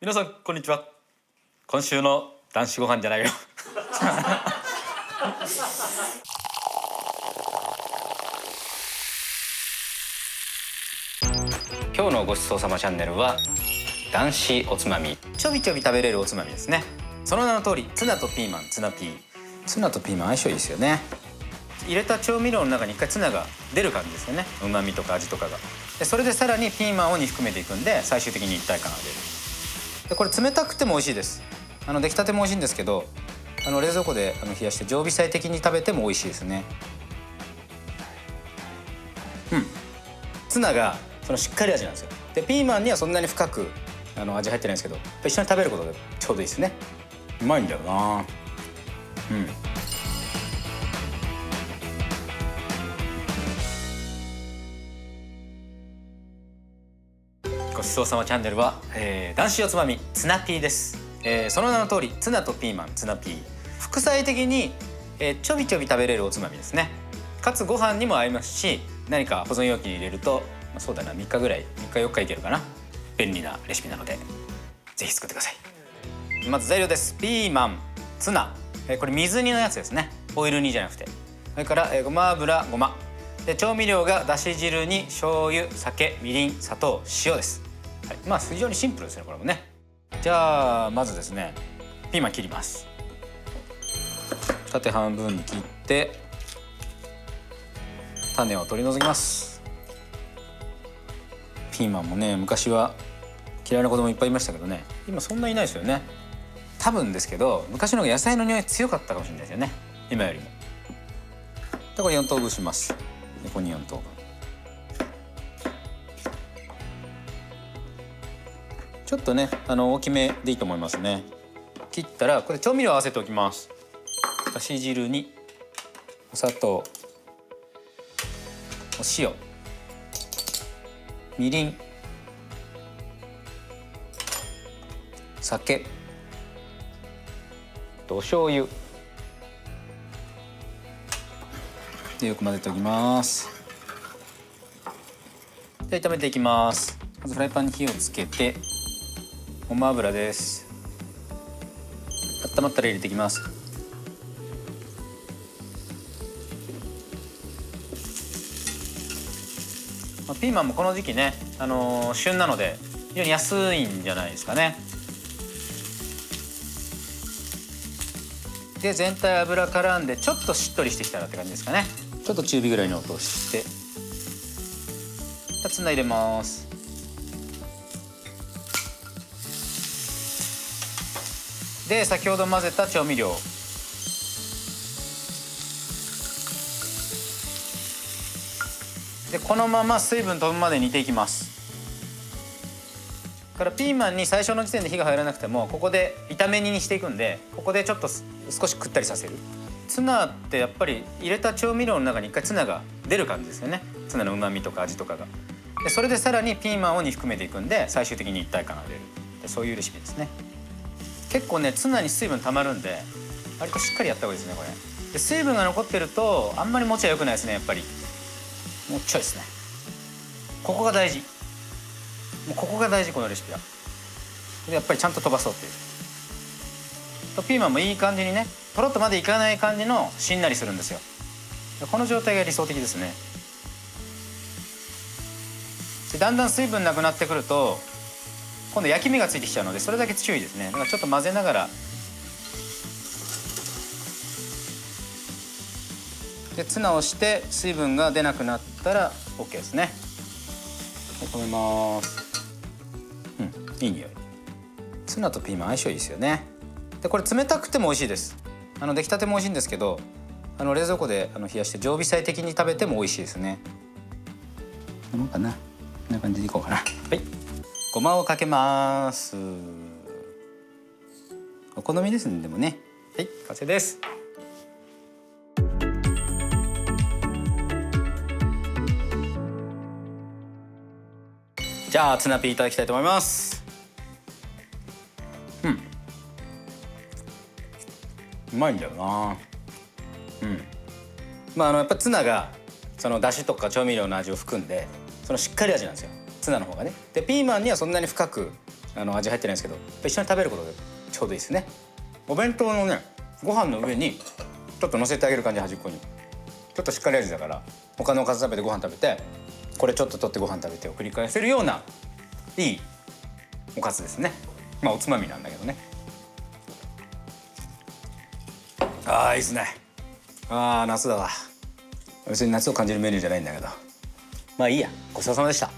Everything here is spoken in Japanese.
皆さんこんにちは。今週の男子ご飯じゃないよ今日のごちそうさまチャンネルは男子おつまみ、ちょびちょび食べれるおつまみですね。その名の通り、ツナとピーマン、ツナピー。ツナとピーマン相性いいですよね。入れた調味料の中に一回ツナが出る感じですよね。旨味とか味とかが。でそれでさらにピーマンを煮含めていくんで、最終的に一体感が出る。でこれ冷たくても美味しいです。出来たても美味しいんですけど、冷蔵庫で冷やして常備菜的に食べても美味しいですね。ツナがしっかり味なんですよ。でピーマンにはそんなに深く味入ってないんですけど、一緒に食べることでちょうどいいですね。うまいんだよな。ごちそうさまチャンネルは、男子おつまみツナピーです。その名の通り、ツナとピーマン、ツナピー。副菜的に、ちょびちょび食べれるおつまみですね。かつご飯にも合いますし、何か保存容器に入れると、そうだな、3日ぐらい、3日4日いけるかな。便利なレシピなのでぜひ作ってください。まず材料です。ピーマン、ツナ、これ水煮のやつですね。オイル煮じゃなくて。それから、ごま油、ごまで、調味料がだし汁に醤油、酒、みりん、砂糖、塩です。非常にシンプルですね、これもね。じゃあまずですね、ピーマン切ります。縦半分に切って種を取り除きます。ピーマンもね、昔は嫌いな子供いっぱいいましたけどね、今そんないないですよね。多分ですけど、昔の方が野菜の匂い強かったかもしれないですよね、今よりも。でこれ4等分します。横に4等分。ちょっとね、大きめでいいと思いますね。切ったらこれ調味料合わせておきます。だし汁にお砂糖、お塩、みりん、酒、お醤油でよく混ぜておきます。で炒めていきます。まずフライパンに火をつけて、ごま油です。温まったら入れていきます。ピーマンもこの時期ね、旬なので非常に安いんじゃないですかね。で全体油絡んでちょっとしっとりしてきたらって感じですかね。ちょっと中火ぐらいに落として、ツナ入れます。で先ほど混ぜた調味料、でこのまま水分飛ぶまで煮ていきます。からピーマンに最初の時点で火が入らなくても、ここで炒め煮にしていくんで、ここでちょっと少しくったりさせる。ツナってやっぱり入れた調味料の中に一回ツナが出る感じですよね。ツナの旨味とか味とかが。でそれでさらにピーマンを煮含めていくんで、最終的に一体感が出る。でそういうレシピですね。結構ね、ツナに水分たまるんで、割としっかりやった方がいいですね、これ。で水分が残ってるとあんまり持ちは良くないですね、やっぱり。もうちょいですね。ここが大事。もうここが大事、このレシピは。でやっぱりちゃんと飛ばそうっていう。とピーマンもいい感じにね、とろっとまでいかない感じのしんなりするんですよ。この状態が理想的ですね。でだんだん水分なくなってくると今度焼き目がついてきちゃうので、それだけ注意ですね。だからちょっと混ぜながら。でツナをして水分が出なくなったら OK ですね。止めます。いい匂い。ツナとピーマン相性いいですよね。でこれ冷たくても美味しいです。出来たても美味しいんですけど、冷蔵庫で冷やして常備菜的に食べても美味しいですね。こんなもんかな。こんな感じでいこうかな。はい。ごまをかけます。お好みですね、でもね。はい、完成です。じゃあツナピーいただきたいと思います。うまいんだよな。やっぱツナがだしとか調味料の味を含んで、しっかり味なんですよ、ツナの方がね。でピーマンにはそんなに深く味入ってないんですけど、一緒に食べることでちょうどいいですね。お弁当のねご飯の上にちょっと乗せてあげる感じ、端っこにちょっとしっかり味だから、他のおかず食べてご飯食べて、これちょっと取ってご飯食べてを繰り返せるようないいおかずですね。まあおつまみなんだけどね。あーいいですね。あー夏だわ。別に夏を感じるメニューじゃないんだけど、まあいいや。ごちそうさまでした。